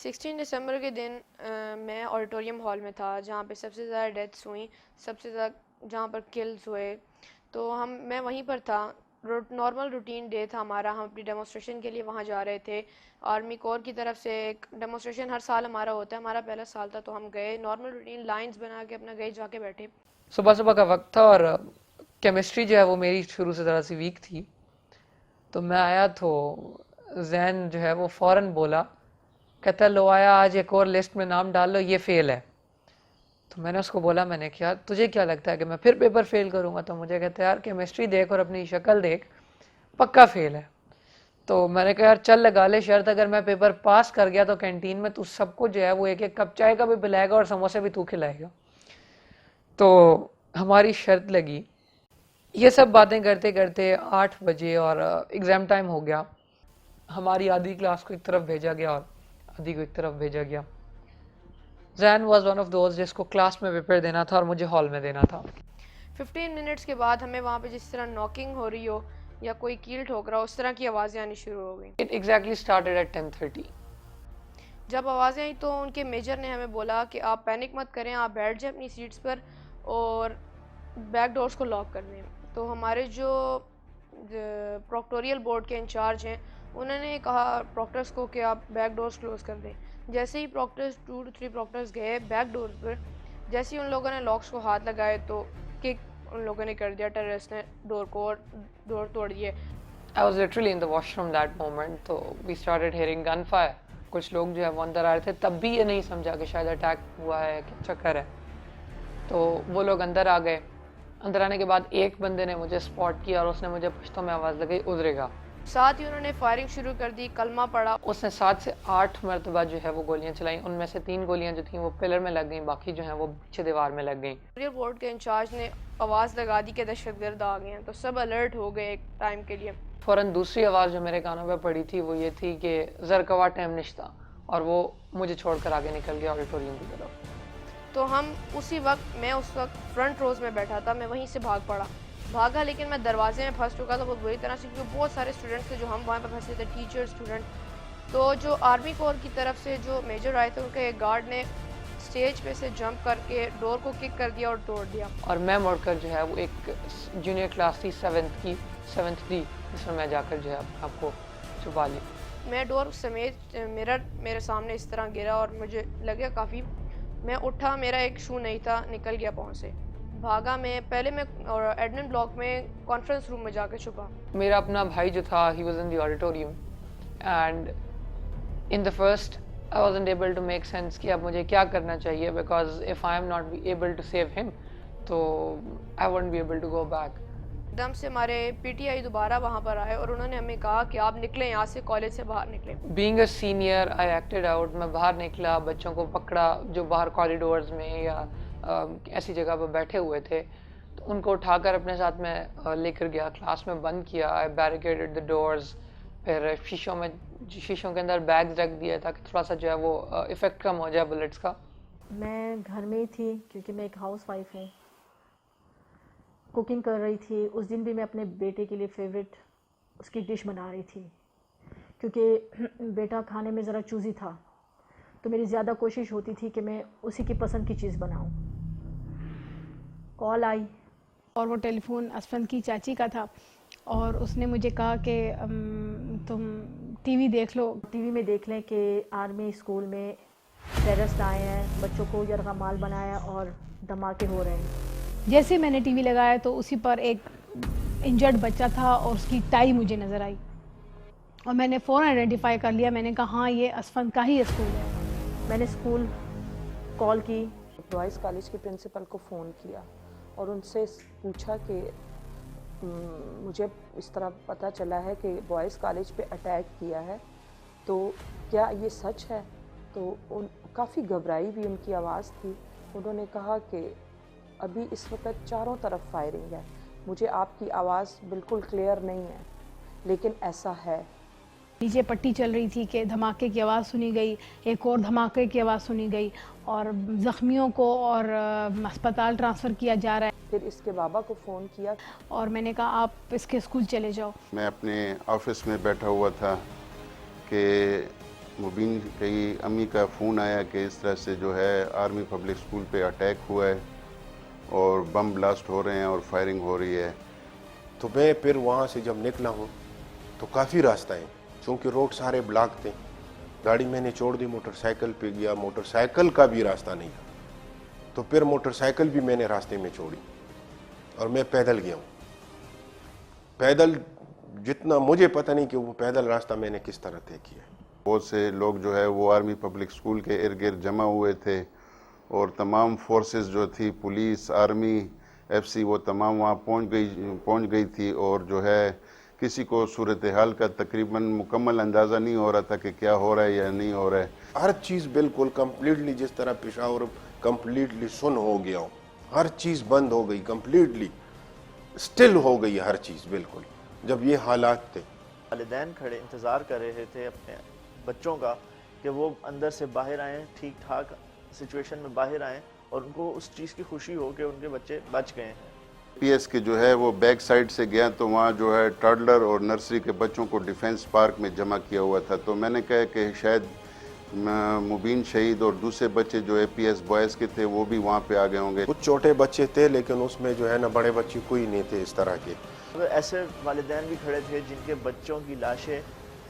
16 दिसंबर के दिन मैं ऑडिटोरियम हॉल में था जहाँ पे सबसे ज़्यादा डेथ्स हुई, सबसे ज़्यादा जहाँ पर किल्स हुए। तो मैं वहीं पर था। नॉर्मल रूटीन डे था हमारा। हम अपनी डेमोस्ट्रेशन के लिए वहाँ जा रहे थे। आर्मी कोर की तरफ से एक डेमोस्ट्रेशन हर साल हमारा होता है, हमारा पहला साल था। तो हम गए नॉर्मल रूटीन लाइंस बना के अपना गए, जाके बैठे। सुबह सुबह का वक्त था और केमिस्ट्री जो है वो मेरी शुरू से ज़रा सी वीक थी। तो मैं आया तो जैन जो है वो फ़ौरन बोला, कहता लो आया आज एक और लिस्ट में नाम डाल लो, ये फेल है। तो मैंने उसको बोला, मैंने क्या तुझे क्या लगता है कि मैं फिर पेपर फेल करूंगा? तो मुझे कहता है यार केमिस्ट्री देख और अपनी शक्ल देख, पक्का फेल है। तो मैंने कहा यार चल लगा ले शर्त, अगर मैं पेपर पास कर गया तो कैंटीन में तू सबको जो है वो एक एक कप चाय का भी पिलाएगा और समोसे भी तू खिलाएगा। तो हमारी शर्त लगी। ये सब बातें करते करते 8 बजे और एग्ज़ाम टाइम हो गया। हमारी आधी क्लास को एक तरफ भेजा गया और आधी को एक तरफ भेजा गया। Jain was one of those जिसको क्लास में पेपर देना था और मुझे हॉल में देना था। 15 मिनट्स के बाद हमें वहाँ पे जिस तरह नॉकिंग हो रही हो या कोई कील ठोक रहा हो, उस तरह की आवाज़ें आनी शुरू हो गई। It exactly started at 10:30। जब आवाज़ें आई तो उनके मेजर ने हमें बोला कि आप पैनिक मत करें, आप बैठ जाएं अपनी सीट्स पर और बैक डोर्स को लॉक कर दें। तो हमारे जो प्रोक्टोरियल बोर्ड के इंचार्ज हैं उन्होंने कहा प्रॉक्टर्स को कि आप बैक डोर्स क्लोज कर दें। जैसे ही प्रॉक्टर्स 2 to 3 प्रॉक्टर्स गए बैक डोर पर, जैसे ही उन लोगों ने लॉक्स को हाथ लगाए तो किक उन लोगों ने कर दिया, टेररिस्ट ने डोर को, और डोर तोड़ दिए। I was literally in the washroom that moment. तो we started hearing gun fire. कुछ लोग जो है वो अंदर आ रहे थे, तब भी ये नहीं समझा कि शायद अटैक हुआ है, क्या चक्कर है। तो वो लोग अंदर आ गए। अंदर आने के बाद एक बंदे ने मुझे स्पॉट किया और उसने मुझे पश्तो में आवाज़ लगाई, उधरेगा। साथ ही उन्होंने फायरिंग शुरू कर दी, कलमा पड़ा। उसने 7 से 8 मरतबा जो है वो गोलियां चलाई। उनमें से 3 गोलियां जो थी वो पिलर में लग गई, बाकी जो है वो पीछे दीवार में लग गई। बोर्ड के इंचार्ज ने आवाज़ लगा दी कि दहशतगर्द आ गए हैं। तो सब अलर्ट हो गए एक टाइम के लिए। फ़ौरन दूसरी आवाज़ जो मेरे कानों पे पड़ी थी वो ये थी कि ज़रकवा टाइम निश्ता, और वो मुझे छोड़कर आगे निकल गया ऑडिटोरियम की तरफ। तो हम मैं उस वक्त फ्रंट रोज में बैठा था, मैं वहीं से भागा, लेकिन मैं दरवाजे में फंस चुका था बहुत बुरी तरह से, क्योंकि बहुत सारे स्टूडेंट्स थे जो हम वहाँ पर फंसे थे, टीचर स्टूडेंट। तो जो आर्मी कोर की तरफ से जो मेजर आए थे उनके एक गार्ड ने स्टेज पे से जंप करके डोर को किक कर दिया और तोड़ दिया। और मैं मुड़कर जो है वो एक जूनियर क्लास थी 7th डी, जिसमें मैं जाकर जो है आपको छुपा ली। मैं डोर समेत मिरर मेरे सामने इस तरह गिरा और मुझे लगा काफ़ी। मैं उठा, मेरा एक शू नहीं था, निकल गया पाँव से। भागा मैं एडमिन ब्लॉक में कॉन्फ्रेंस रूम में जाकर छुपा। मेरा अपना भाई जो था, he was in the auditorium and in the first I wasn't able to make sense कि अब मुझे क्या करना चाहिए, because if I am not be able to save him तो I won't be able to go back. एकदम से हमारे पीटीआई दोबारा वहाँ पर आए और उन्होंने हमें कहा कि आप निकलें यहाँ से, कॉलेज से बाहर निकलें। Being a senior I acted out. मैं बाहर निकला, बच्चों को पकड़ा जो बाहर कॉरिडोर्स में या ऐसी जगह पर बैठे हुए थे, तो उनको उठाकर अपने साथ में लेकर गया, क्लास में बंद किया। आई बैरिकेडेड द डोर्स। फिर शीशों के अंदर बैग्स रख दिया ताकि थोड़ा सा जो है वो इफ़ेक्ट कम हो जाए बुलेट्स का। मैं घर में ही थी क्योंकि मैं एक हाउस वाइफ हूँ। कुकिंग कर रही थी। उस दिन भी मैं अपने बेटे के लिए फेवरेट उसकी डिश बना रही थी, क्योंकि बेटा खाने में ज़रा चूज़ी था, तो मेरी ज़्यादा कोशिश होती थी कि मैं उसी की पसंद की चीज़ बनाऊं। कॉल आई और वो टेलीफोन असफंद की चाची का था और उसने मुझे कहा कि तुम टीवी देख लो। टीवी में देख लें कि आर्मी स्कूल में टेररिस्ट आए हैं, बच्चों को यरगमाल बनाया और धमाके हो रहे हैं। जैसे मैंने टीवी लगाया तो उसी पर एक इंजर्ड बच्चा था और उसकी टाई मुझे नज़र आई और मैंने फ़ौरन आइडेंटिफाई कर लिया। मैंने कहा हाँ, ये असफंद का ही स्कूल है। मैंने स्कूल कॉल की, बॉयज़ कॉलेज के प्रिंसिपल को फ़ोन किया और उनसे पूछा कि मुझे इस तरह पता चला है कि बॉयज़ कॉलेज पे अटैक किया है, तो क्या ये सच है? तो काफ़ी घबराई हुई उनकी आवाज़ थी। उन्होंने कहा कि अभी इस वक्त चारों तरफ फायरिंग है, मुझे आपकी आवाज़ बिल्कुल क्लियर नहीं है, लेकिन ऐसा है। नीचे पट्टी चल रही थी कि धमाके की आवाज़ सुनी गई, एक और धमाके की आवाज़ सुनी गई और ज़ख्मियों को और अस्पताल ट्रांसफ़र किया जा रहा है। फिर इसके बाबा को फ़ोन किया और मैंने कहा आप इसके स्कूल चले जाओ। मैं अपने ऑफिस में बैठा हुआ था कि मुबीन की अम्मी का फ़ोन आया कि इस तरह से जो है आर्मी पब्लिक स्कूल पे अटैक हुआ है और बम ब्लास्ट हो रहे हैं और फायरिंग हो रही है। तो मैं फिर वहाँ से जब निकला हूँ तो काफ़ी रास्ता है, चूँकि रोड सारे ब्लॉक थे। गाड़ी मैंने छोड़ दी, मोटरसाइकिल पे गया, मोटरसाइकिल का भी रास्ता नहीं था, तो फिर मोटरसाइकिल भी मैंने रास्ते में छोड़ी और मैं पैदल गया हूँ। पैदल जितना मुझे पता नहीं कि वो पैदल रास्ता मैंने किस तरह तय किया। बहुत से लोग जो है वो आर्मी पब्लिक स्कूल के इर्द गिर्द जमा हुए थे और तमाम फोर्सेस जो थी, पुलिस, आर्मी, एफसी, वो तमाम वहाँ पहुँच गई थी और जो है किसी को सूरत हाल का तकरीबन मुकम्मल अंदाज़ा नहीं हो रहा था कि क्या हो रहा है या नहीं हो रहा है। हर चीज़ बिल्कुल कंप्लीटली, जिस तरह पेशावर कंप्लीटली सुन हो गया हो, हर चीज़ बंद हो गई, कंप्लीटली स्टिल हो गई हर चीज़ बिल्कुल। जब ये हालात थे, वालिदैन खड़े इंतज़ार कर रहे थे अपने बच्चों का कि वो अंदर से बाहर आएँ, ठीक ठाक सिचुएशन में बाहर आएँ और उनको उस चीज़ की खुशी हो कि उनके बच्चे बच गए हैं। पीएस के जो है वो बैक साइड से गया तो वहाँ जो है टॉडलर और नर्सरी के बच्चों को डिफेंस पार्क में जमा किया हुआ था। तो मैंने कहा कि शायद मुबीन शहीद और दूसरे बच्चे जो एपीएस बॉयज़ के थे वो भी वहाँ पे आ गए होंगे। कुछ छोटे बच्चे थे लेकिन उसमें जो है ना बड़े बच्चे कोई नहीं थे इस तरह के। तो ऐसे वालिदैन भी खड़े थे जिनके बच्चों की लाशें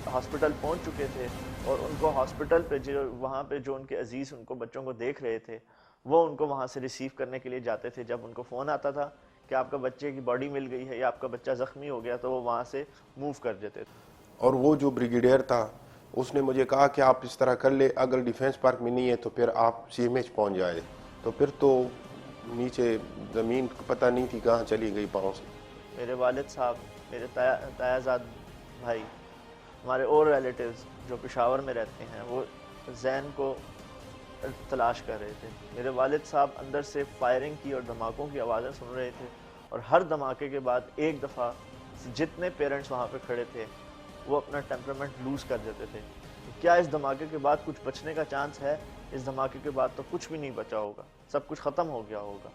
हॉस्पिटल पहुंच चुके थे और उनको हॉस्पिटल पे जो वहाँ पे जो उनके अजीज़ उनको बच्चों को देख रहे थे वो उनको वहाँ से रिसीव करने के लिए जाते थे। जब उनको फ़ोन आता था कि आपका बच्चे की बॉडी मिल गई है या आपका बच्चा ज़ख्मी हो गया तो वो वहाँ से मूव कर देते थे। और वो जो ब्रिगेडियर था उसने मुझे कहा कि आप इस तरह कर ले, अगर डिफेंस पार्क में नहीं है तो फिर आप सीएमएच पहुँच जाए। तो फिर तो नीचे ज़मीन पता नहीं थी कहाँ चली गई पाँव से। मेरे वालिद साहब, मेरे तायाजाद भाई, हमारे और रिलेटिव्स जो पेशावर में रहते हैं वो जैन को तलाश कर रहे थे। मेरे वालिद साहब अंदर से फायरिंग की और धमाकों की आवाज़ें सुन रहे थे और हर धमाके के बाद एक दफ़ा जितने पेरेंट्स वहाँ पे खड़े थे वो अपना टेम्परामेंट लूज़ कर देते थे। क्या इस धमाके के बाद कुछ बचने का चांस है? इस धमाके के बाद तो कुछ भी नहीं बचा होगा, सब कुछ ख़त्म हो गया होगा।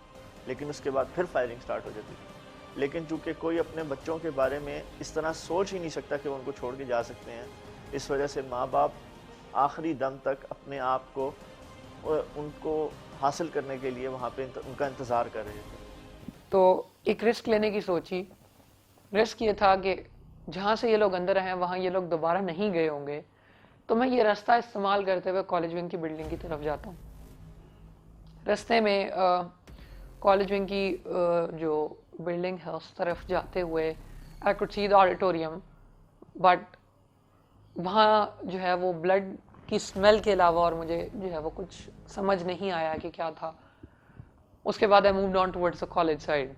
लेकिन उसके बाद फिर फायरिंग स्टार्ट हो जाती थी। लेकिन चूँकि कोई अपने बच्चों के बारे में इस तरह सोच ही नहीं सकता कि वो उनको छोड़ के जा सकते हैं, इस वजह से माँ बाप आखिरी दम तक अपने आप को उनको हासिल करने के लिए वहाँ पे उनका इंतज़ार कर रहे थे। तो एक रिस्क लेने की सोची। रिस्क ये था कि जहाँ से ये लोग अंदर हैं वहाँ ये लोग दोबारा नहीं गए होंगे, तो मैं ये रास्ता इस्तेमाल करते हुए कॉलेज विंग की बिल्डिंग की तरफ जाता हूँ। रास्ते में कॉलेज विंग की जो बिल्डिंग है उस तरफ जाते हुए आई could see the auditorium, but वहाँ जो है वो ब्लड की स्मेल के अलावा और मुझे जो है वो कुछ समझ नहीं आया कि क्या था। उसके बाद I moved on towards the college side.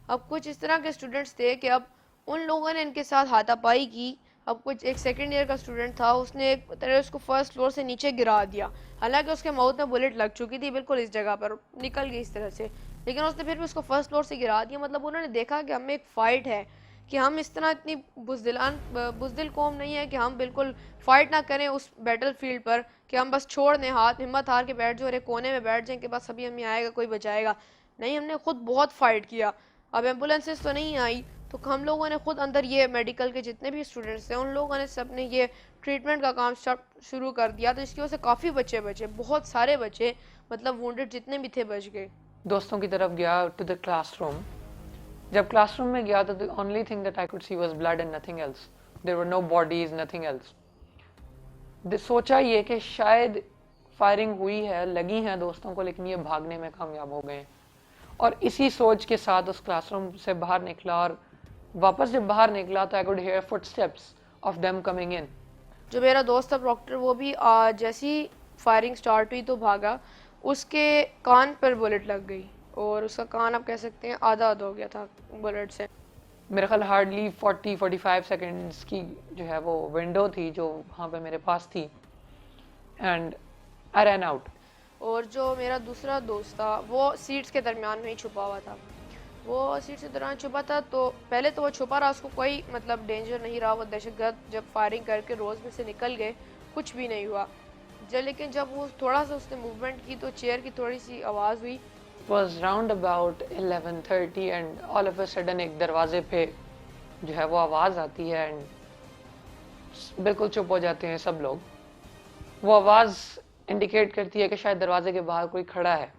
अब कुछ इस तरह के स्टूडेंट्स थे कि अब उन लोगों ने इनके साथ हाथापाई की। अब कुछ एक सेकंड ईयर का स्टूडेंट था, उसने एक तरह उसको फर्स्ट फ्लोर से नीचे गिरा दिया। हालांकि उसके माउथ में बुलेट लग चुकी थी, बिल्कुल इस जगह पर निकल गई इस तरह से, लेकिन उसने फिर भी उसको फर्स्ट फ्लोर से गिरा दिया। मतलब उन्होंने देखा कि हमें एक फ़ाइट है, कि हम इस तरह इतनी बुज़दिल कौम नहीं है कि हम बिल्कुल फ़ाइट ना करें उस बैटल फील्ड पर, कि हम बस छोड़ दें, हाथ हिम्मत हार के बैठ जाओ और एक कोने में बैठ जाएं कि बस अभी हमें आएगा कोई बचाएगा। नहीं, हमने खुद बहुत फ़ाइट किया। अब एम्बुलेंसेस तो नहीं आई तो हम लोगों ने खुद अंदर, ये मेडिकल के जितने भी स्टूडेंट्स थे उन लोगों ने सब ने ये ट्रीटमेंट का काम शुरू कर दिया। तो इसकी वजह से काफ़ी बच्चे बचे, बहुत सारे बच्चे, मतलब वुंडेड जितने भी थे बच गए। दोस्तों की तरफ गया टू द क्लासरूम। जब क्लासरूम में गया तो the only thing that I could see was blood and nothing else. There were no bodies, nothing else. सोचा ये कि शायद फायरिंग हुई है, लगी हैं दोस्तों को, लेकिन ये भागने में कामयाब हो गए। और इसी सोच के साथ उस क्लासरूम से बाहर निकला और वापस जब बाहर निकला तो I could hear footsteps of them coming in. जो मेरा दोस्त था प्रॉक्टर, वो भी जैसी फायरिंग स्टार्ट हुई तो भागा। उसके कान पर बुलेट लग गई और उसका कान आप कह सकते हैं आधा हो गया था बुलेट से। मेरे ख्याल हार्डली 40-45 सेकेंड्स की जो है वो विंडो थी जो वहाँ पे मेरे पास थी, एंड आई रैन आउट। और जो मेरा दूसरा दोस्त था वो सीट्स के दरमियान में ही छुपा हुआ था। वो सीट्स के दौरान छुपा था, तो पहले तो वो छुपा रहा, उसको कोई मतलब डेंजर नहीं रहा। वो दहशतगर्द जब फायरिंग करके रोज़ में से निकल गए कुछ भी नहीं हुआ। लेकिन जब वो थोड़ा सा उसने मूवमेंट की तो चेयर की थोड़ी सी आवाज़ हुई। was round about 11:30 and all of a sudden एक दरवाजे पे जो है वो आवाज़ आती है एंड बिल्कुल चुप हो जाते हैं सब लोग। वो आवाज़ इंडिकेट करती है कि शायद दरवाजे के बाहर कोई खड़ा है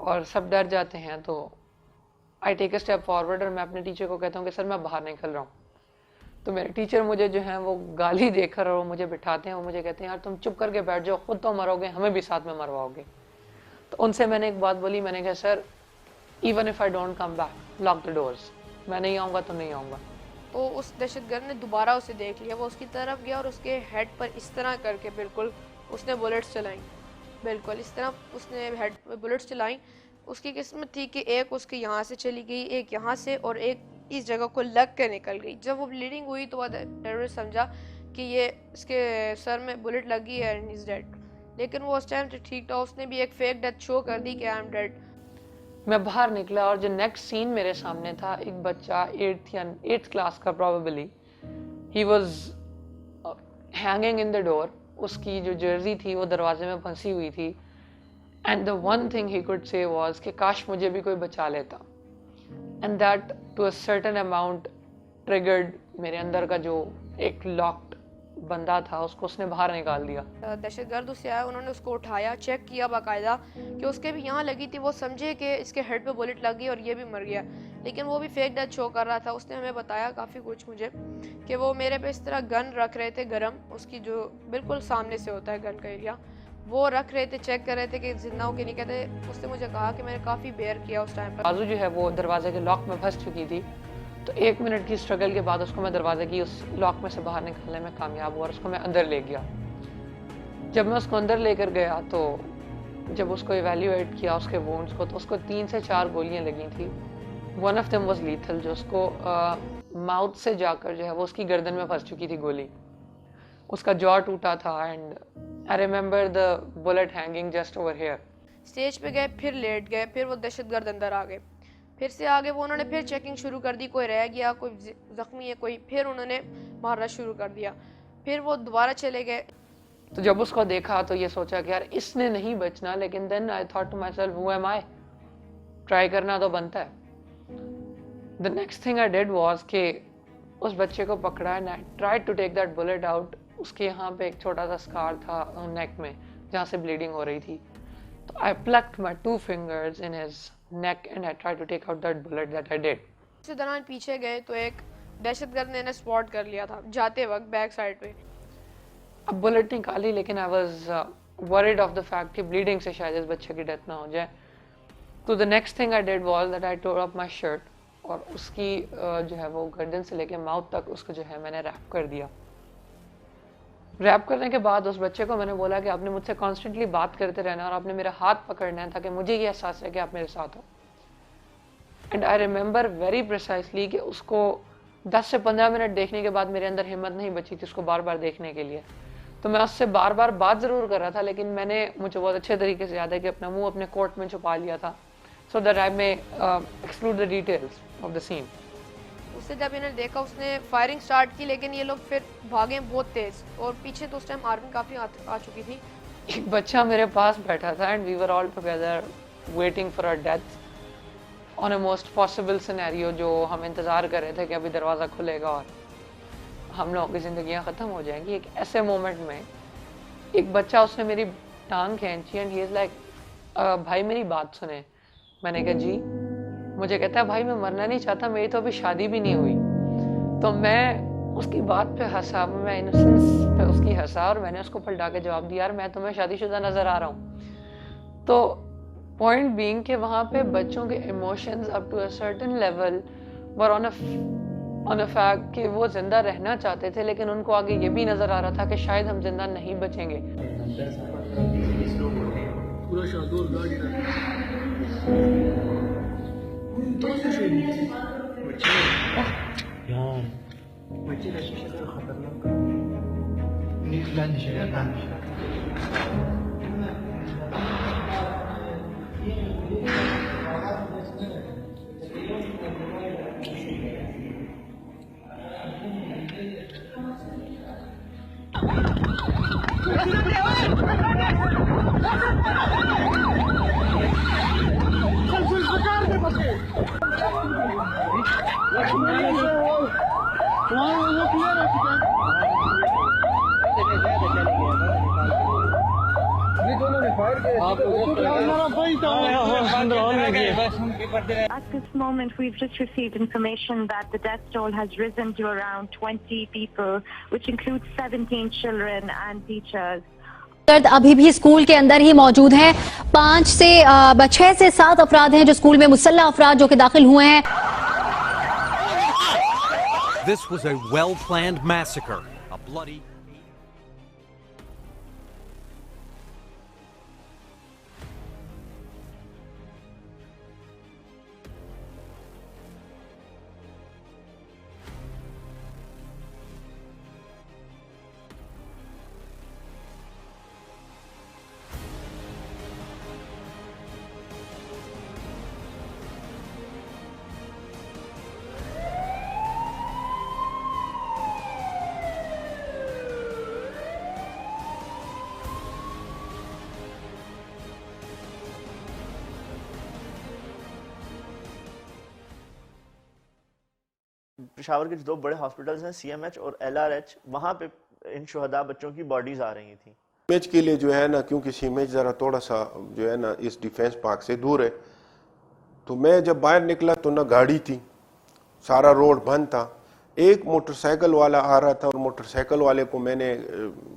और सब डर जाते हैं। तो I take a step forward और मैं अपने टीचर को कहता हूँ कि सर मैं बाहर निकल रहा हूँ। तो मेरे टीचर मुझे जो है वो गाली देकर और वो मुझे बिठाते हैं, वो मुझे कहते हैं यार तुम चुप करके बैठ जाओ, खुद तो मरोगे, हमें भी साथ में मरवाओगे। तो उनसे मैंने एक बात बोली, मैंने कहा sir even if I don't come back lock the doors, मैं नहीं आऊँगा तो नहीं आऊँगा। तो उस दहशतगर्द ने दोबारा उसे देख लिया, वो उसकी तरफ गया और उसके हेड पर इस तरह करके बिल्कुल उसने बुलेट्स चलाई, बिल्कुल इस तरह उसने हेड पे बुलेट्स चलाई। उसकी किस्मत थी कि एक उसके यहाँ से चली गई, एक यहाँ से और एक इस जगह को लग के निकल गई। जब वो ब्लीडिंग हुई तो वह टेररिस्ट समझा कि ये इसके सर में बुलेट लगी है एंड इज डेड, लेकिन वो उस टाइम से ठीक था, उसने भी एक फेक डेथ शो कर दी कि आई एम डेड। मैं बाहर निकला और जो नेक्स्ट सीन मेरे सामने था, एक बच्चा 8th क्लास का probably, he was hanging in the door, उसकी जो जर्सी थी वो दरवाजे में फंसी हुई थी and the one thing he could say was कि काश मुझे भी कोई बचा लेता। And that too a certain amount triggered मेरे अंदर का जो एक लॉक्ड बंदा था, उसको उसने बाहर निकाल दिया। दहशतगर्द उससे आया, उन्होंने उसको उठाया, चेक किया बाकायदा कि उसके भी यहाँ लगी थी, वो समझे कि इसके हेड पे बुलेट लग गई और ये भी मर गया, लेकिन वो भी फेक डेथ शो कर रहा था। उसने हमें बताया काफ़ी कुछ मुझे कि वो मेरे पे इस तरह गन रख रहे थे गरम, उसकी जो बिल्कुल सामने से होता है गन का एरिया, वो रख रहे थे, चेक कर रहे थे कि जिंदा हो कि नहीं। कहते उसने मुझे कहा कि मैंने काफ़ी बेयर किया उस टाइम पर। बाजू जो है वो दरवाजे के लॉक में फंस चुकी थी, तो 1 मिनट की स्ट्रगल के बाद उसको मैं दरवाजे की उस लॉक में से बाहर निकालने में कामयाब हुआ और उसको मैं अंदर ले गया। जब मैं उसको अंदर लेकर गया तो जब उसको इवेल्युएट किया उसके वुंड्स को, तो उसको 3 से 4 गोलियां लगी थी। One of them was lethal, जो उसको माउथ से जाकर जो है वो उसकी गर्दन में फंस चुकी थी गोली, उसका जॉ टूटा था and I remember the bullet hanging just over here. Stage पे गए, फिर लेट गए, फिर वो दहशतगर्द अंदर आ गए, फिर से आगे वो उन्होंने फिर चेकिंग शुरू कर दी, कोई रह गया, कोई जख्मी है कोई, फिर उन्होंने मारना शुरू कर दिया, फिर वो दोबारा चले गए। तो जब उसको देखा तो ये सोचा कि यार इसने नहीं बचना, लेकिन then I thought to myself who am I, try करना तो बनता है। The next thing I did was कि उस बच्चे को पकड़ा and I tried to take that bullet out. उसके यहाँ पे एक छोटा सा स्कार था नेक में जहाँ से ब्लीडिंग हो रही थी, तो आई plucked my 2 fingers in his neck and I tried to take out that bullet that I did. इसी दौरान पीछे गए तो एक दहशतगर्द ने स्पॉट कर लिया था जाते वक्त बैक साइड पे। अब बुलेट निकाली, लेकिन I was worried of the fact कि ब्लीडिंग से शायद इस बच्चे की डेथ ना हो जाए। तो the next thing I did was that I tore up my shirt और उसकी जो है वो गर्दन से लेके माउथ तक उसको जो है मैंने रैप कर दिया। रैप करने के बाद उस बच्चे को मैंने बोला कि आपने मुझसे कॉन्स्टेंटली बात करते रहना और आपने मेरा हाथ पकड़ना है ताकि मुझे ये एहसास है कि आप मेरे साथ हो। And I remember very precisely कि उसको 10 से 15 मिनट देखने के बाद मेरे अंदर हिम्मत नहीं बची थी उसको बार बार देखने के लिए। तो मैं उससे बार बार बात ज़रूर कर रहा था, लेकिन मुझे बहुत अच्छे तरीके से याद है कि अपना मुँह अपने कोट में छुपा लिया था, so that I may exclude the details of the scene. उससे जब इन्होंने देखा उसने फायरिंग स्टार्ट की, लेकिन ये लोग फिर भागे बहुत तेज और पीछे तो उस टाइम आर्मी काफ़ी आ चुकी थी। एक बच्चा मेरे पास बैठा था and we were all together waiting for our death on a most possible scenario, जो हम इंतज़ार कर रहे थे कि अभी दरवाज़ा खुलेगा और हम लोगों की ज़िंदगियाँ ख़त्म हो जाएंगी। एक ऐसे मोमेंट में एक बच्चा उसने मेरी टांग खींची एंड ही इज़ लाइक भाई मेरी बात सुने। मैंने कहा जी। मुझे कहता है भाई मैं मरना नहीं चाहता, मेरी तो अभी शादी भी नहीं हुई। तो मैं उसकी बात पे हंसा, मैं इनोसेंस पे उसकी हंसा और मैंने उसको पलटा के जवाब दिया यार मैं तुम्हें शादीशुदा नज़र आ रहा हूँ। तो पॉइंट बीइंग कि वहाँ पे बच्चों के emotions up to a certain level were on a fact कि वो ज़िंदा रहना चाहते थे, लेकिन उनको आगे ये भी नज़र आ रहा था कि शायद हम जिंदा नहीं बचेंगे। बच्चे का शीशा तो खतरनाक निकला At this moment, we've just received information that the death toll has risen to around 20 people, which includes 17 children and teachers. अभी भी स्कूल के अंदर ही मौजूद हैं। 6 से 7 अफराद हैं जो स्कूल में मुसल्लह अफराद जो कि दाखिल हुए हैं। This was a well-planned massacre, a bloody Peshawar के जो 2 बड़े हॉस्पिटल्स हैं CMH और LRH, वहाँ पे इन शुहदा बच्चों की बॉडीज आ रही थी। सीमेज के लिए जो है ना, क्योंकि सीमेज ज़रा थोड़ा सा जो है ना इस डिफेंस पार्क से दूर है, तो मैं जब बाहर निकला तो ना गाड़ी थी, सारा रोड बंद था। एक मोटरसाइकिल वाला आ रहा था और मोटरसाइकिल वाले को मैंने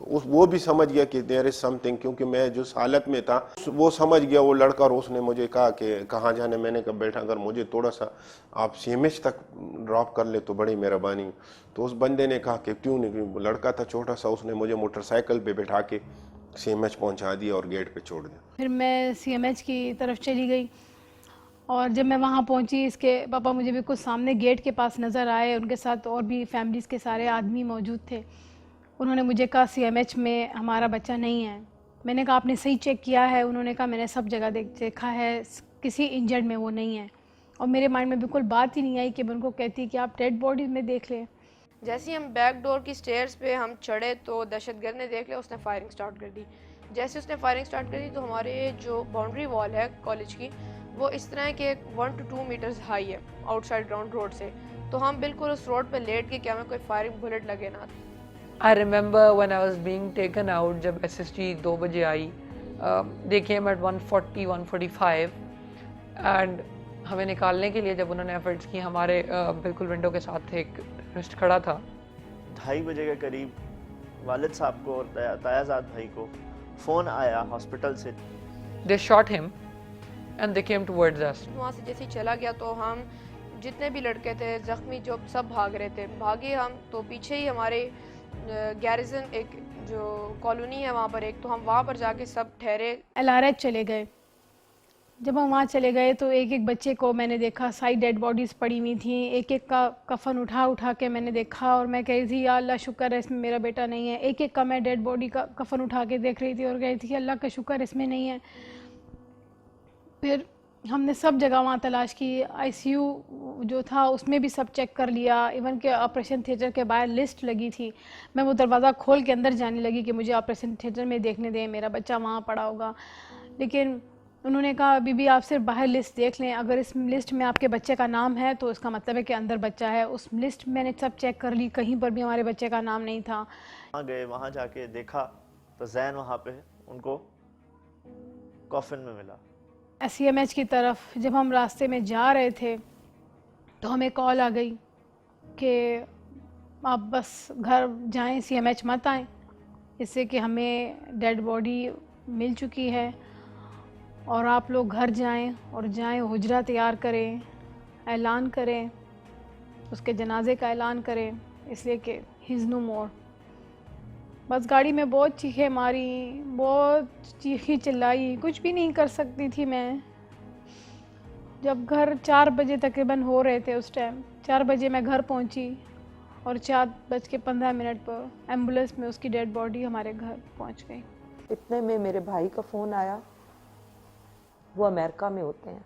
वो भी समझ गया कि देयर इज समथिंग, क्योंकि मैं जिस हालत में था वो समझ गया वो लड़का, और उसने मुझे कहा कि कहाँ जाने। मैंने कहा बेटा अगर मुझे थोड़ा सा आप CMH तक ड्रॉप कर ले तो बड़ी मेहरबानी। तो उस बंदे ने कहा कि क्यों नहीं, लड़का था छोटा सा, उसने मुझे मोटरसाइकिल पे बैठा के CMH पहुँचा दिया और गेट पे छोड़ दिया। फिर मैं CMH की तरफ चली गई और जब मैं वहाँ पहुँची, इसके पापा मुझे बिल्कुल सामने गेट के पास नज़र आए। उनके साथ और भी फैमिलीज़ के सारे आदमी मौजूद थे। उन्होंने मुझे कहा CMH में हमारा बच्चा नहीं है। मैंने कहा आपने सही चेक किया है? उन्होंने कहा मैंने सब जगह देखा है, किसी इंजर्ड में वो नहीं है। और मेरे माइंड में बिल्कुल बात ही नहीं आई कि मैं उनको कहती कि आप डेड बॉडी में देख लें। जैसे ही हम बैक डोर की स्टेयर्स पे हम चढ़े तो दहशतगर्द ने देख लिया, उसने फायरिंग स्टार्ट कर दी। जैसे उसने फायरिंग स्टार्ट कर दी तो हमारे जो बाउंड्री वॉल है कॉलेज की, वो इस तरह के 1 to 2 मीटर्स हाई है आउटसाइड ग्राउंड रोड से। तो हम बिल्कुल उस रोड पे लेट के क्या हमें कोई फायरिंग बुलेट लगे ना। I remember when I was being taken out, जब SSG 2 बजे आई, they came at 140, 145 and हमें निकालने के लिए जब उन्होंने एफर्ट्स की, हमारे बिल्कुल विंडो के साथ एक टूरिस्ट खड़ा था। 2:30 बजे के करीब वालिद साहब को और तायाजाद भाई को फ़ोन आया हॉस्पिटल से। They shot him and they came towards us. वहाँ से जैसे ही चला गया तो हम जितने भी लड़के थे ज़ख्मी जो सब भाग रहे थे, भागे हम तो पीछे ही हमारे गैरिजन एक जो कॉलोनी है वहाँ पर एक, तो हम वहाँ पर जाके सब ठहरे। LRH चले गए। जब हम वहाँ चले गए तो एक एक बच्चे को मैंने देखा, सारी डेड बॉडीज़ पड़ी हुई थी। एक एक का कफन उठा उठा के मैंने देखा और मैं कह रही थी या अल्लाह शुक्र है इसमें मेरा बेटा नहीं है। एक एक का मैं डेड बॉडी का कफन उठा के देख रही थी और कह रही थी अल्लाह का शुक्र इसमें नहीं है। फिर हमने सब जगह वहाँ तलाश की। ICU जो था उसमें भी सब चेक कर लिया, इवन के ऑपरेशन थिएटर के बाहर लिस्ट लगी थी। मैं वो दरवाज़ा खोल के अंदर जाने लगी कि मुझे ऑपरेशन थिएटर में देखने दें, मेरा बच्चा वहाँ पड़ा होगा। लेकिन उन्होंने कहा बीबी आप सिर्फ बाहर लिस्ट देख लें, अगर इस लिस्ट में आपके बच्चे का नाम है तो इसका मतलब है कि अंदर बच्चा है। उस लिस्ट मैंने सब चेक कर ली, कहीं पर भी हमारे बच्चे का नाम नहीं था। वहाँ गए, वहाँ जाके देखा तो जैन वहाँ पे उनको कॉफिन में मिला। CMH की तरफ जब हम रास्ते में जा रहे थे तो हमें कॉल आ गई कि आप बस घर जाएं, CMH मत आएं, इससे कि हमें डेड बॉडी मिल चुकी है और आप लोग घर जाएं और जाएं हुजरा तैयार करें, ऐलान करें, उसके जनाजे का ऐलान करें, इसलिए कि ही इज़ नो मोर। बस गाड़ी में बहुत चीखें मारी, बहुत चीखी चिल्लाई, कुछ भी नहीं कर सकती थी मैं। जब घर 4 बजे तकरीबन हो रहे थे, उस टाइम 4 बजे मैं घर पहुंची और 4:15 पर एम्बुलेंस में उसकी डेड बॉडी हमारे घर पहुंच गई। इतने में मेरे भाई का फ़ोन आया, वो अमेरिका में होते हैं।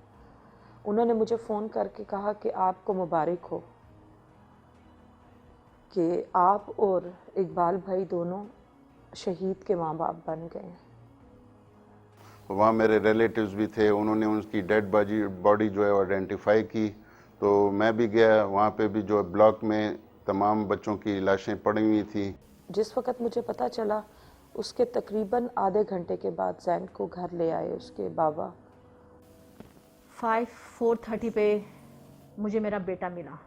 उन्होंने मुझे फ़ोन करके कहा कि आपको मुबारक हो कि आप और इकबाल भाई दोनों शहीद के माँ बाप बन गए हैं। वहाँ मेरे रिलेटिव्स भी थे, उन्होंने उनकी डेड बॉडी जो है आइडेंटिफाई की। तो मैं भी गया, वहाँ पे भी जो ब्लॉक में तमाम बच्चों की लाशें पड़ी हुई थी। जिस वक्त मुझे पता चला उसके तकरीबन आधे घंटे के बाद जैन को घर ले आए उसके बाबा। 4:30 पे मुझे मेरा बेटा मिला।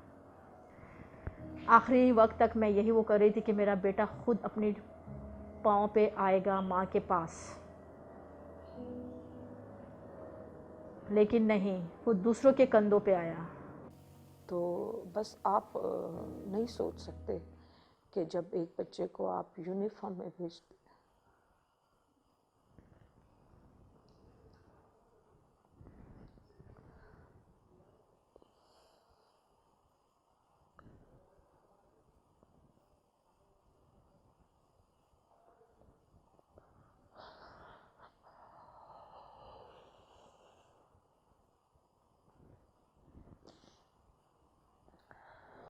आखिरी वक्त तक मैं यही वो कर रही थी कि मेरा बेटा खुद अपने पाँव पे आएगा माँ के पास, लेकिन नहीं, वो दूसरों के कंधों पे आया। तो बस आप नहीं सोच सकते कि जब एक बच्चे को आप यूनिफॉर्म में भेजते,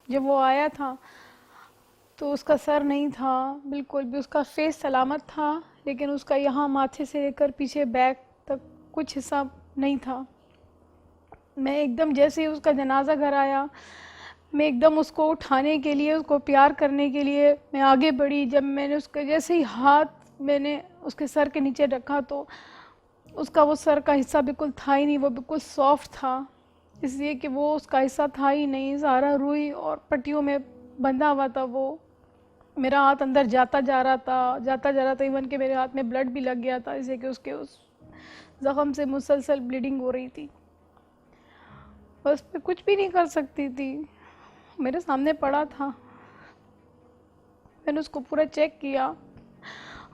जब वो आया था तो उसका सर नहीं था बिल्कुल भी, उसका फेस सलामत था, लेकिन उसका यहाँ माथे से लेकर पीछे बैक तक कुछ हिस्सा नहीं था। मैं एकदम जैसे ही उसका जनाजा घर आया, मैं एकदम उसको उठाने के लिए, उसको प्यार करने के लिए मैं आगे बढ़ी। जब मैंने उसका जैसे ही हाथ मैंने उसके सर के नीचे रखा तो उसका वो सर का हिस्सा बिल्कुल था ही नहीं, वो बिल्कुल सॉफ्ट था, इसलिए कि वो उसका हिस्सा था ही नहीं, सारा रुई और पट्टियों में बंधा हुआ था। वो मेरा हाथ अंदर जाता जा रहा था, इवन कि मेरे हाथ में ब्लड भी लग गया था, इसलिए कि उसके उस ज़ख़म से मुसलसल ब्लीडिंग हो रही थी। बस मैं कुछ भी नहीं कर सकती थी, मेरे सामने पड़ा था, मैंने उसको पूरा चेक किया,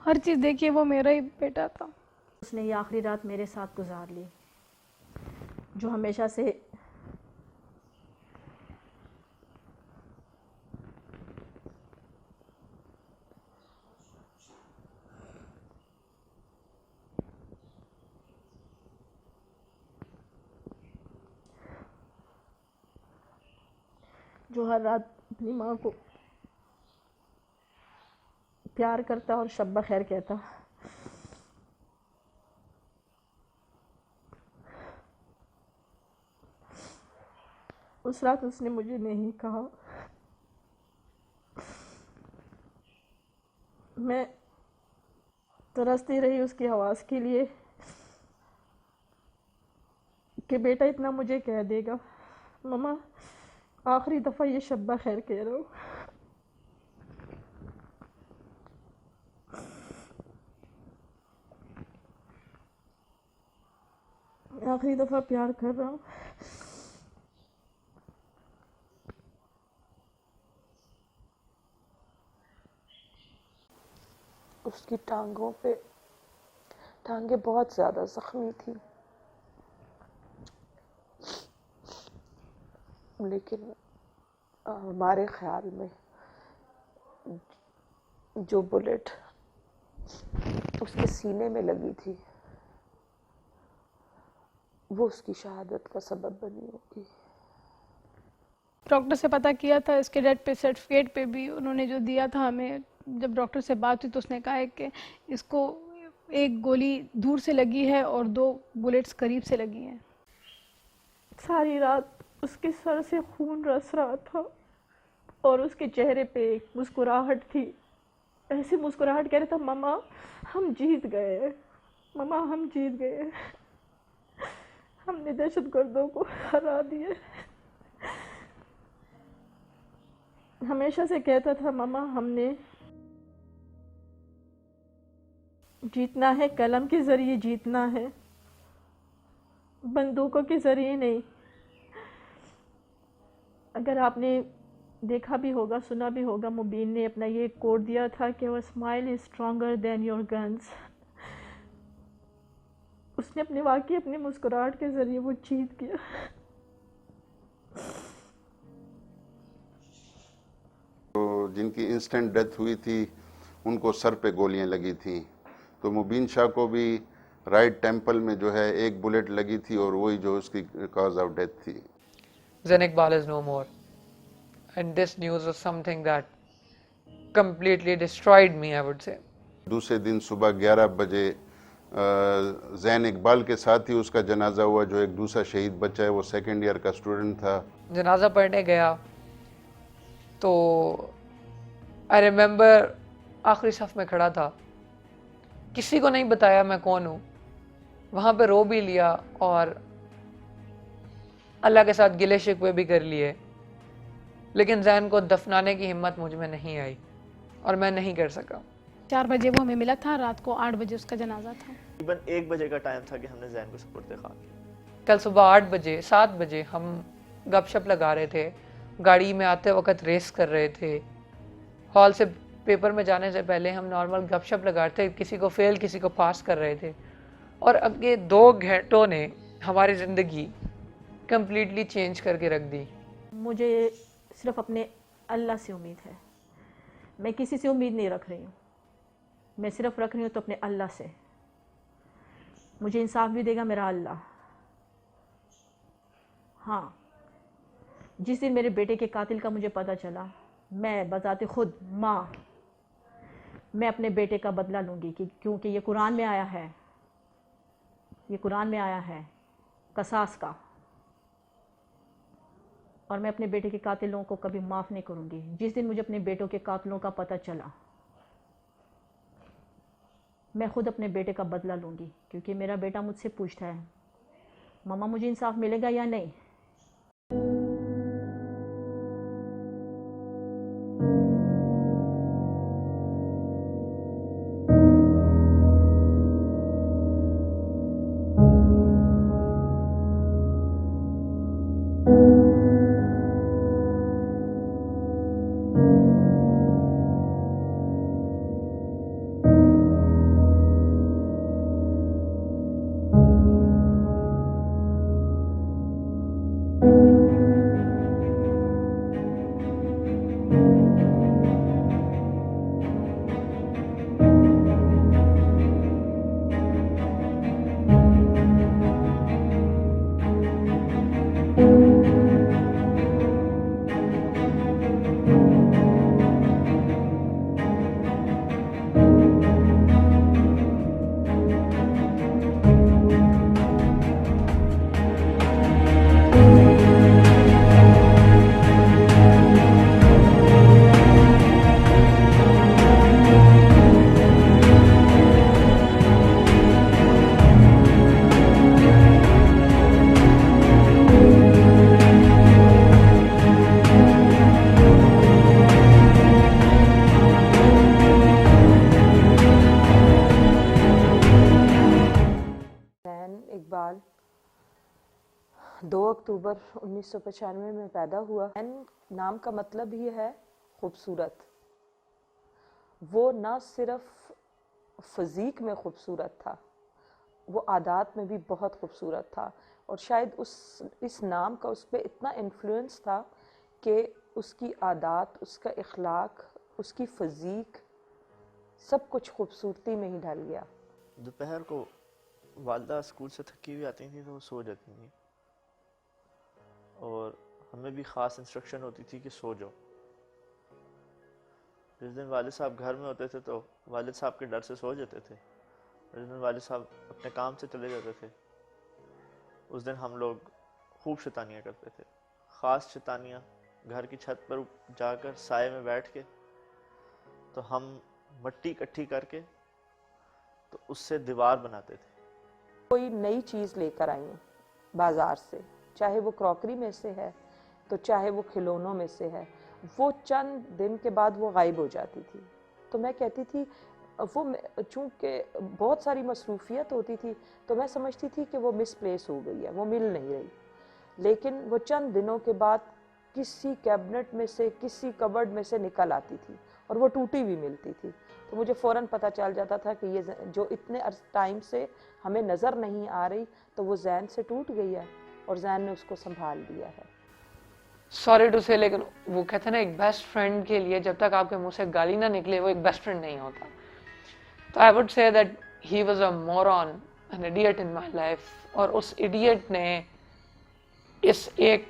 हर चीज़ देखी, वो मेरा ही बेटा था। उसने ये आखिरी रात मेरे साथ गुजार ली, जो हमेशा से जो हर रात अपनी माँ को प्यार करता और शब्बा खैर कहता। उस रात उसने मुझे नहीं कहा। मैं तरसती रही उसकी आवाज़ के लिए कि बेटा इतना मुझे कह देगा, मम्मा आखिरी दफ़ा ये शब्बा खैर कह रहा हूँ। आखिरी दफ़ा प्यार कर रहा हूँ। उसकी टांगें बहुत ज़्यादा ज़ख्मी थी, लेकिन हमारे ख्याल में जो बुलेट उसके सीने में लगी थी वो उसकी शहादत का सबब बनी होगी। डॉक्टर से पता किया था, इसके डेथ पे सर्टिफिकेट पे भी उन्होंने जो दिया था हमें, जब डॉक्टर से बात हुई तो उसने कहा है कि इसको एक गोली दूर से लगी है और 2 बुलेट्स करीब से लगी हैं। सारी रात उसके सर से खून रस रहा था और उसके चेहरे पे एक मुस्कुराहट थी, ऐसी मुस्कुराहट कह रहा था, मम्मा हम जीत गए, मम्मा हम जीत गए, हमने दहशतगर्दों को हरा दिया। हमेशा से कहता था, मम्मा हमने जीतना है, कलम के ज़रिए जीतना है, बंदूकों के ज़रिए नहीं। अगर आपने देखा भी होगा, सुना भी होगा, मुबीन ने अपना ये कोट दिया था कि वो smile is stronger then your guns. उसने अपने वाकई अपनी मुस्कुराहट के ज़रिए वो जीत गया। तो जिनकी इंस्टेंट डेथ हुई थी उनको सर पे गोलियां लगी थी, तो मुबीन शाह को भी राइट टेम्पल में जो है एक बुलेट लगी थी और वही जो उसकी कॉज ऑफ डेथ थी। Zain Iqbal is no more, and this news was something that completely destroyed me, I would say. दूसरे दिन सुबह 11 बजे ज़ैन इकबाल के साथ ही उसका जनाजा हुआ, जो एक दूसरा शहीद बच्चा है, वो 2nd ईयर का स्टूडेंट था। जनाजा पढ़ने गया तो आई रिमेंबर आखिरी सफ़ में खड़ा था किसी को नहीं बताया मैं कौन हूँ। वहाँ पे रो भी लिया और अल्लाह के साथ गिले शिकवे भी कर लिए, लेकिन जैन को दफनाने की हिम्मत मुझ में नहीं आई और मैं नहीं कर सका। 4 बजे वो हमें मिला था, रात को 8 बजे उसका जनाजा था। तकरीबन 1 बजे का टाइम था कि हमने जैन को सुपुर्द खाक किया। कल सुबह 8 बजे 7 बजे हम गपशप लगा रहे थे, गाड़ी में आते वक्त रेस कर रहे थे। हॉल से पेपर में जाने से पहले हम नॉर्मल गपशप लगा रहे थे, किसी को फेल किसी को पास कर रहे थे। और अगले 2 घंटों ने हमारी ज़िंदगी कम्प्लीटली चेंज करके रख दी। मुझे सिर्फ अपने अल्लाह से उम्मीद है, मैं किसी से उम्मीद नहीं रख रही हूँ, मैं सिर्फ रख रही हूँ तो अपने अल्लाह से। मुझे इंसाफ भी देगा मेरा अल्लाह। हाँ, जिस दिन मेरे बेटे के कातिल का मुझे पता चला, मैं बजाते खुद माँ, मैं अपने बेटे का बदला लूँगी क्योंकि ये कुरान में आया है, ये कुरान में आया है कसास का, और मैं अपने बेटे के कातिलों को कभी माफ़ नहीं करूँगी। जिस दिन मुझे अपने बेटों के कातिलों का पता चला, मैं खुद अपने बेटे का बदला लूँगी, क्योंकि मेरा बेटा मुझसे पूछता है मम्मा मुझे इंसाफ मिलेगा या नहीं। इकबाल 2 अक्टूबर 1995 में पैदा हुआ। जैन नाम का मतलब ही है खूबसूरत। वो ना सिर्फ फिज़ीक में खूबसूरत था, वो आदात में भी बहुत खूबसूरत था, और शायद इस नाम का उस पर इतना इन्फ्लुएंस था कि उसकी आदात, उसका इखलाक, उसकी फिज़ीक, सब कुछ खूबसूरती में ही ढल गया। दोपहर को वालदा स्कूल से थकी हुई आती थी तो वो सो जाती थी, और हमें भी ख़ास इंस्ट्रक्शन होती थी कि सो जाओ। जिस दिन वालिद साहब घर में होते थे तो वालिद साहब के डर से सो जाते थे, और जिस दिन वालिद साहब अपने काम से चले जाते थे उस दिन हम लोग खूब शैतानियाँ करते थे। ख़ास शैतानियाँ घर की छत पर जाकर साए में बैठ के, तो हम मिट्टी इकट्ठी करके तो उससे दीवार बनाते थे। कोई नई चीज़ लेकर आई हूँ बाज़ार से, चाहे वो क्रॉकरी में से है तो चाहे वो खिलौनों में से है, वो चंद दिन के बाद वो गायब हो जाती थी। तो मैं कहती थी, वो चूँकि बहुत सारी मसरूफियत होती थी तो मैं समझती थी कि वो मिसप्लेस हो गई है, वो मिल नहीं रही। लेकिन वो चंद दिनों के बाद किसी कैबिनेट में से, किसी कबर्ड में से निकल आती थी, और वो टूटी भी मिलती थी। तो मुझे फ़ौरन पता चल जाता था कि ये जो इतने टाइम से हमें नज़र नहीं आ रही, तो वो जैन से टूट गई है और जैन ने उसको संभाल लिया है। सॉरी टू से, लेकिन वो कहते हैं ना, एक बेस्ट फ्रेंड के लिए जब तक आपके मुंह से गाली ना निकले वो एक बेस्ट फ्रेंड नहीं होता। तो I would say that he was a moron, an idiot in my life. और उस इडियट ने इस एक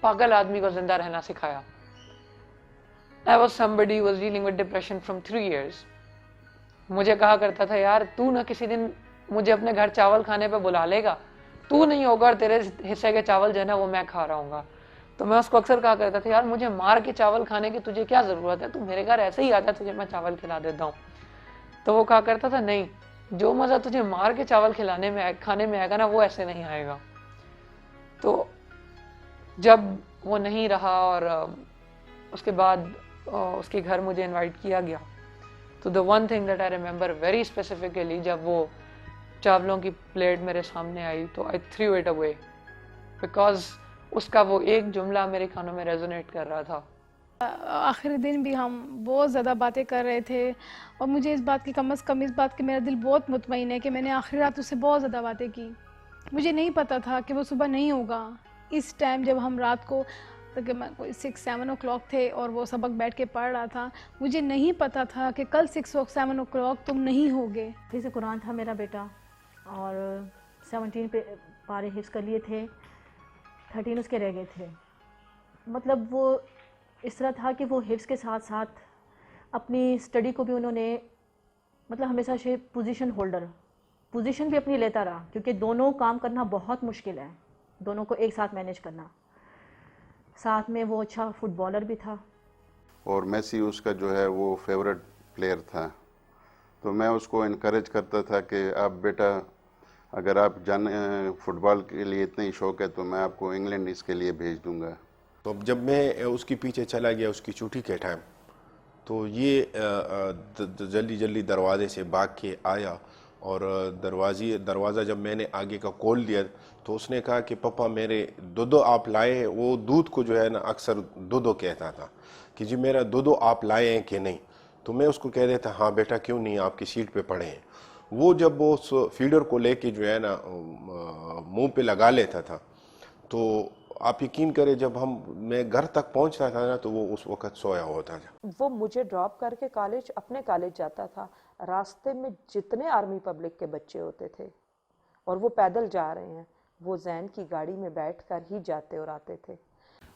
पागल आदमी को जिंदा रहना सिखाया। I was somebody who was dealing with depression from 3 years. मुझे कहा करता था, यार तू ना किसी दिन मुझे अपने घर चावल खाने पे बुला लेगा, तू नहीं होगा और तेरे हिस्से के चावल जो है ना वो मैं खा रहा हूँगा। तो मैं उसको अक्सर कहा करता था, यार मुझे मार के चावल खाने की तुझे क्या ज़रूरत है, तू मेरे घर ऐसे ही आता, तुझे मैं चावल खिला देता हूँ। तो वो कहा करता था, नहीं जो मज़ा तुझे मार के चावल खिलाने में खाने में आएगा ना, वो ऐसे नहीं आएगा। तो जब वो नहीं रहा और उसके बाद उसके घर मुझे इनवाइट किया गया, तो the one thing that I remember very specifically, जब वो चावलों की प्लेट मेरे सामने आई तो आई थ्रू इट अवे, बिकॉज उसका वो एक जुमला मेरे कानों में रेजोनेट कर रहा था। आखिरी दिन भी हम बहुत ज़्यादा बातें कर रहे थे और मुझे इस बात की कम से कम इस बात की मेरा दिल बहुत मुतमईन है कि मैंने आखिरी रात उससे बहुत ज़्यादा बातें की। मुझे नहीं पता था कि वो सुबह नहीं होगा। इस टाइम जब हम रात को तकरीबन कोई 6-7 ओ क्लॉक थे और वो सबक बैठ के पढ़ रहा था, मुझे नहीं पता था कि कल 6-7 ओ क्लॉक तुम नहीं होगे। हिफ्ज़ कुरान था मेरा बेटा और 17 पे पारे हिफ्ज़ कर लिए थे, 13 उसके रह गए थे। मतलब वो इस तरह था कि वो हिफ्ज़ के साथ साथ अपनी स्टडी को भी उन्होंने मतलब हमेशा से पोजीशन भी अपनी लेता रहा, क्योंकि दोनों काम करना बहुत मुश्किल है, दोनों को एक साथ मैनेज करना। साथ में वो अच्छा फुटबॉलर भी था और मेसी उसका जो है वो फेवरेट प्लेयर था। तो मैं उसको इनकरेज करता था कि आप बेटा, अगर आप फुटबॉल के लिए इतना ही शौक़ है तो मैं आपको इंग्लैंड इसके लिए भेज दूंगा। तो अब जब मैं उसके पीछे चला गया उसकी छुट्टी के टाइम, तो ये जल्दी जल्दी दरवाजे से भाग के आया और दरवाज़ा जब मैंने आगे का खोल दिया तो उसने कहा कि पापा मेरे दूधो आप लाए हैं। वो दूध को जो है ना अक्सर दूधो कहता था कि जी मेरा दूधो आप लाए हैं कि नहीं। तो मैं उसको कह देता हाँ बेटा क्यों नहीं, आपकी सीट पे पड़े हैं। वो जब वो उस फीडर को लेके जो है ना मुंह पे लगा लेता था, तो आप यकीन करें जब मैं घर तक पहुंचता था ना तो वो उस वक्त सोया होता था। वो मुझे ड्रॉप करके अपने कॉलेज जाता था। रास्ते में जितने आर्मी पब्लिक के बच्चे होते थे और वो पैदल जा रहे हैं, वो जैन की गाड़ी में बैठकर ही जाते और आते थे।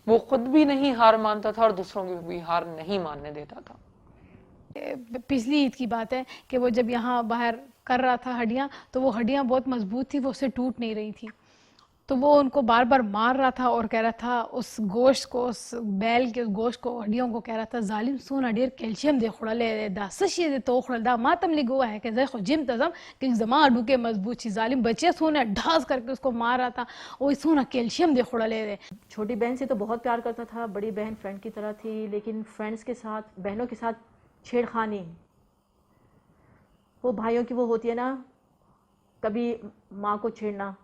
वो खुद भी नहीं हार मानता था और दूसरों की भी हार नहीं मानने देता था। पिछली ईद की बात है कि वो जब यहाँ बाहर कर रहा था हड्डियाँ, तो वो हड्डियाँ बहुत मजबूत थी, वो उससे टूट नहीं रही थी। तो वो उनको बार बार मार रहा था और कह रहा था उस गोश्त को, उस बैल के गोश्त को, हड्डियों को कह रहा था जालिम सून हड्डियर कैल्शियम दे खुड़ले दा सशी दे तो खुड़ल दा मातम ले गोवा है कि देखो जिम तजम कि जमा अडू के मजबूत छी जालिम बच्चे सून ढास करके उसको मार रहा था। वो सून कैल्शियम दे खुड़ले दे। छोटी बहन से तो बहुत प्यार करता था, बड़ी बहन फ्रेंड की तरह थी, लेकिन फ्रेंड्स के साथ, बहनों के साथ छेड़खानी, वो भाइयों की वो होती है ना, कभी माँ को छेड़ना,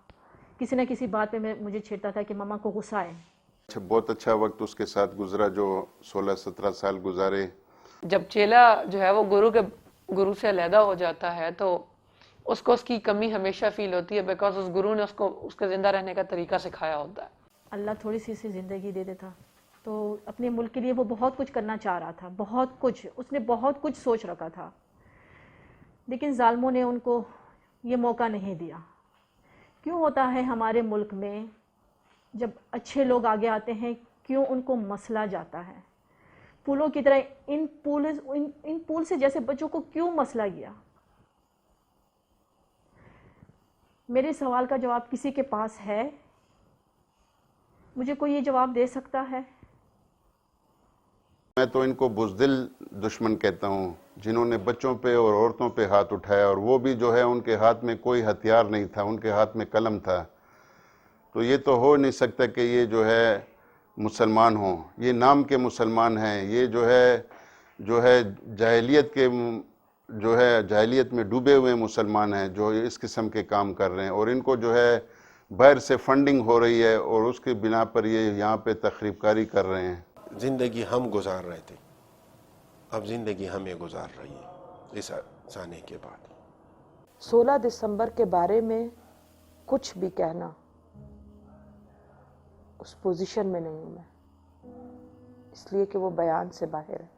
किसी न किसी बात पे मुझे छेड़ता था कि मामा को गुस्सा है। अच्छा, बहुत अच्छा वक्त उसके साथ गुजरा जो 16-17 साल गुजारे। जब चेला जो है वो गुरु से अलहदा हो जाता है तो उसको उसकी कमी हमेशा फील होती है, बिकॉज उस गुरु ने उसको उसके जिंदा रहने का तरीका सिखाया होता है। अल्लाह थोड़ी सी ज़िंदगी दे देता तो अपने मुल्क के लिए वो बहुत कुछ करना चाह रहा था, बहुत कुछ, उसने बहुत कुछ सोच रखा था, लेकिन जालिमों ने उनको ये मौका नहीं दिया। क्यों होता है हमारे मुल्क में जब अच्छे लोग आगे आते हैं, क्यों उनको मसला जाता है? फूलों की तरह इन पुल से जैसे बच्चों को क्यों मसला गया? मेरे सवाल का जवाब किसी के पास है? मुझे कोई ये जवाब दे सकता है? मैं तो इनको बुज़दिल दुश्मन कहता हूँ, जिन्होंने बच्चों पे और औरतों पे हाथ उठाया, और वो भी जो है उनके हाथ में कोई हथियार नहीं था, उनके हाथ में कलम था। तो ये तो हो नहीं सकता कि ये जो है मुसलमान हों, ये नाम के मुसलमान हैं, ये जो है जाहिलियत में डूबे हुए मुसलमान हैं जो इस किस्म के काम कर रहे हैं, और इनको जो है बाहर से फंडिंग हो रही है और उसके बिना पर ये यहाँ पे तखरीबकारी कर रहे हैं। ज़िंदगी हम गुजार रहे थे, अब ज़िंदगी हमें गुजार रही है इस जाने के बाद। 16 दिसंबर के बारे में कुछ भी कहना, उस पोजीशन में नहीं हूँ मैं, इसलिए कि वो बयान से बाहर है,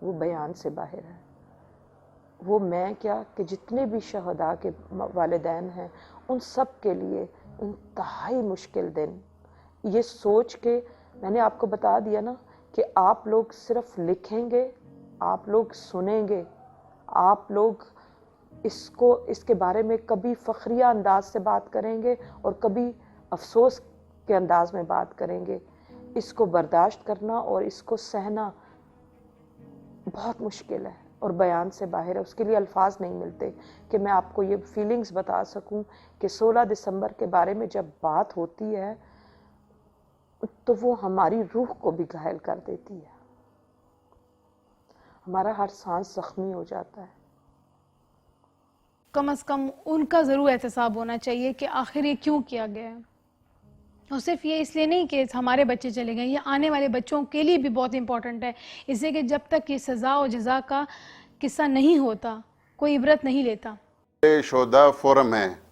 वो बयान से बाहर है। वो मैं क्या कि जितने भी शहदा के वालिदैन हैं उन सब के लिए इंतहाई मुश्किल दिन। ये सोच के मैंने आपको बता दिया ना कि आप लोग सिर्फ लिखेंगे, आप लोग सुनेंगे, आप लोग इसके बारे में कभी फ़ख्रिया अंदाज से बात करेंगे और कभी अफसोस के अंदाज में बात करेंगे। इसको बर्दाश्त करना और इसको सहना बहुत मुश्किल है। और बयान से बाहर है, उसके लिए अल्फाज नहीं मिलते कि मैं आपको ये फीलिंग्स बता सकूं कि 16 दिसंबर के बारे में जब बात होती है तो वो हमारी रूह को भी घायल कर देती है, हमारा हर सांस जख्मी हो जाता है। कम से कम उनका ज़रूर एहतसाब होना चाहिए कि आखिर ये क्यों किया गया है, और सिर्फ ये इसलिए नहीं कि हमारे बच्चे चले गए, ये आने वाले बच्चों के लिए भी बहुत इम्पोर्टेंट है। इससे कि जब तक ये सज़ा और जज़ा का किस्सा नहीं होता कोई इबरत नहीं लेता। शोधा फोरम है,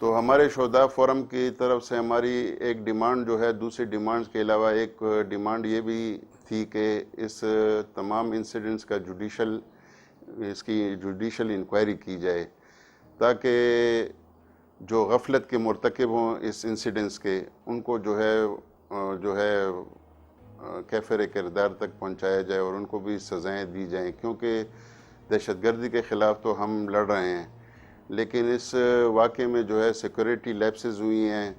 तो हमारे शोधा फोरम की तरफ से हमारी एक डिमांड जो है, दूसरी डिमांड्स के अलावा एक डिमांड ये भी थी कि इस तमाम इंसिडेंट्स का जुडिशल इंक्वायरी की जाए, ताकि जो गफलत के मुर्तकिब हों इस इंसिडेंट्स के, उनको जो है कैफर किरदार तक पहुंचाया जाए और उनको भी सज़ाएं दी जाएं, क्योंकि दहशतगर्दी के ख़िलाफ़ तो हम लड़ रहे हैं, लेकिन इस वाक़े में जो है सिक्योरिटी लैप्सेस हुई हैं,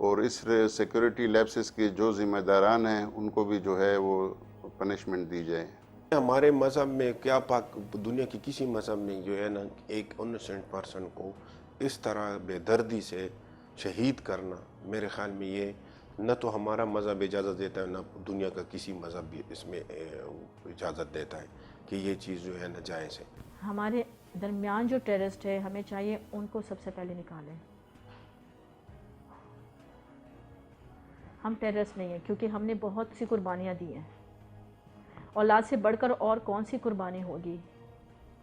और इस सिक्योरिटी लैप्सेस के जो ज़िम्मेदारान हैं उनको भी जो है वो पनिशमेंट दी जाए। हमारे मज़हब में क्या पाक दुनिया की किसी मज़हब में जो है ना, एक इनोसेंट पर्सन को इस तरह बेदर्दी से शहीद करना, मेरे ख़्याल में ये न तो हमारा मज़हब इजाज़त देता है, न दुनिया का किसी मज़हब भी इसमें इजाज़त देता है कि ये चीज़ जो है नाजायज़ है। हमारे दरमियान जो टेररिस्ट है, हमें चाहिए उनको सबसे पहले निकालें। हम टेररिस्ट नहीं हैं, क्योंकि हमने बहुत सी कुर्बानियाँ दी हैं। औलाद से बढ़कर और कौन सी कुर्बानी होगी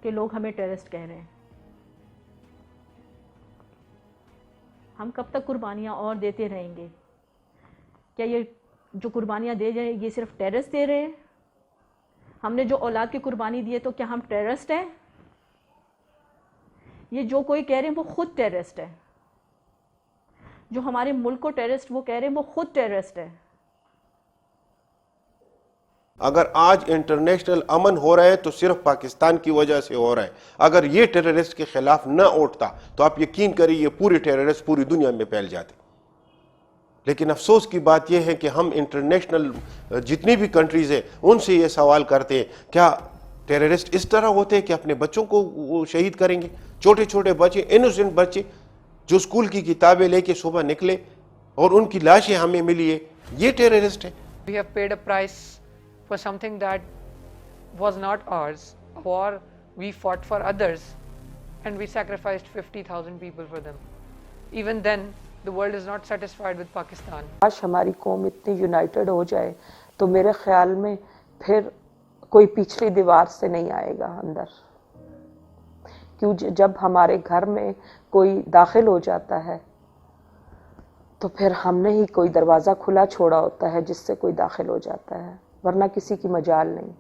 कि लोग हमें टेररिस्ट कह रहे हैं। हम कब तक कुर्बानियाँ और देते रहेंगे? क्या ये जो कुर्बानियाँ दे रहे हैं ये सिर्फ टेररिस्ट दे रहे हैं? हमने जो औलाद की कुर्बानी दी है, तो क्या हम टेररिस्ट हैं? ये जो कोई कह रहे हैं वो खुद टेररिस्ट है। जो हमारे मुल्क को टेररिस्ट वो कह रहे हैं वो खुद टेररिस्ट है। अगर आज इंटरनेशनल अमन हो रहा है तो सिर्फ पाकिस्तान की वजह से हो रहा है। अगर ये टेररिस्ट के खिलाफ न उठता तो आप यकीन करिए ये पूरे टेररिस्ट पूरी दुनिया में फैल जाते। लेकिन अफसोस की बात यह है कि हम इंटरनेशनल जितनी भी कंट्रीज है उनसे ये सवाल करते हैं, क्या टेररिस्ट इस तरह होते हैं कि अपने बच्चों को शहीद करेंगे? छोटे छोटे बच्चे, इनोसेंट बच्चे जो स्कूल की किताबें लेके सुबह निकले और उनकी लाशें हमें मिली है, ये टेररिस्ट है। We have paid a price for something that was not ours. A war we fought for others and we sacrificed 50,000 people for them. Even then, the world is not satisfied with Pakistan. आज हमारी कौम इतनी United हो जाए तो मेरे ख्याल में फिर कोई पिछली दीवार से नहीं आएगा अंदर। क्यों जब हमारे घर में कोई दाखिल हो जाता है तो फिर हमने ही कोई दरवाज़ा खुला छोड़ा होता है जिससे कोई दाखिल हो जाता है, वरना किसी की मजाल नहीं।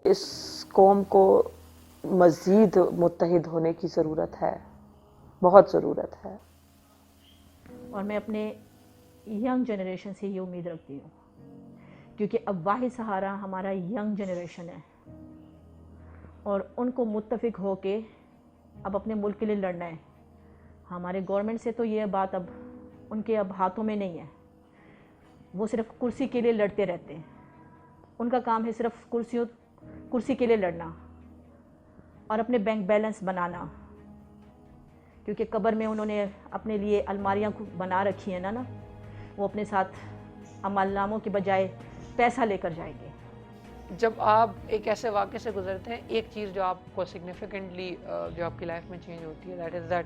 इस कौम को मज़ीद मुत्तहिद होने की ज़रूरत है, बहुत ज़रूरत है। और मैं अपने यंग जनरेशन से ये उम्मीद रखती हूँ, क्योंकि अब वाहिद सहारा हमारा यंग जनरेशन है और उनको मुत्तफिक होके अब अपने मुल्क के लिए लड़ना है। हमारे गवर्नमेंट से तो ये बात अब उनके अब हाथों में नहीं है। वो सिर्फ कुर्सी के लिए लड़ते रहते हैं। उनका काम है सिर्फ कुर्सी के लिए लड़ना और अपने बैंक बैलेंस बनाना, क्योंकि कब्र में उन्होंने अपने लिए अलमारियाँ बना रखी हैं ना, वो अपने साथ अमलनामों के बजाय पैसा लेकर जाएंगे। जब आप एक ऐसे वाक़े से गुजरते हैं, एक चीज़ जो आपको सिग्निफिकेंटली जो आपकी लाइफ में चेंज होती है, दैट इज़ दैट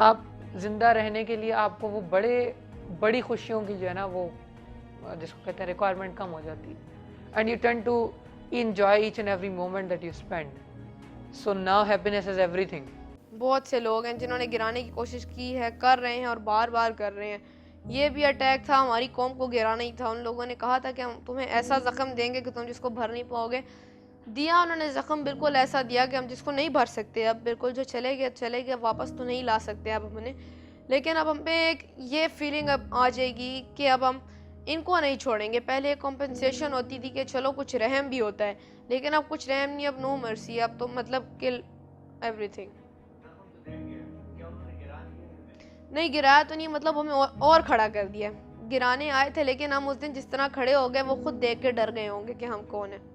आप ज़िंदा रहने के लिए आपको वो बड़ी खुशियों की जो है ना, वो जिसको कहते हैं रिक्वायरमेंट कम हो जाती है, and you tend to enjoy each and every moment that you spend. So now happiness is everything. बहुत से लोग हैं जिन्होंने गिराने की कोशिश की है, कर रहे हैं और बार बार कर रहे हैं। ये भी अटैक था, हमारी कौम को गिराना ही था। उन लोगों ने कहा था कि हम तुम्हें ऐसा ज़ख्म देंगे कि तुम जिसको भर नहीं पाओगे। दिया उन्होंने ज़ख्म, बिल्कुल ऐसा दिया कि हम जिसको नहीं भर सकते। अब बिल्कुल जो चले गए वापस तो नहीं ला सकते अब हमने, लेकिन अब हम पे एक ये फीलिंग अब आ जाएगी कि अब हम इनको नहीं छोड़ेंगे। पहले एक कॉम्पनसेशन होती थी कि चलो कुछ रहम भी होता है, लेकिन अब कुछ रहम नहीं, अब नो मर्सी, अब तो मतलब किल एवरीथिंग। नहीं गिराया तो नहीं, मतलब हमें और खड़ा कर दिया, गिराने आए थे, लेकिन हम उस दिन जिस तरह खड़े हो गए वो खुद देख के डर गए होंगे कि हम कौन है।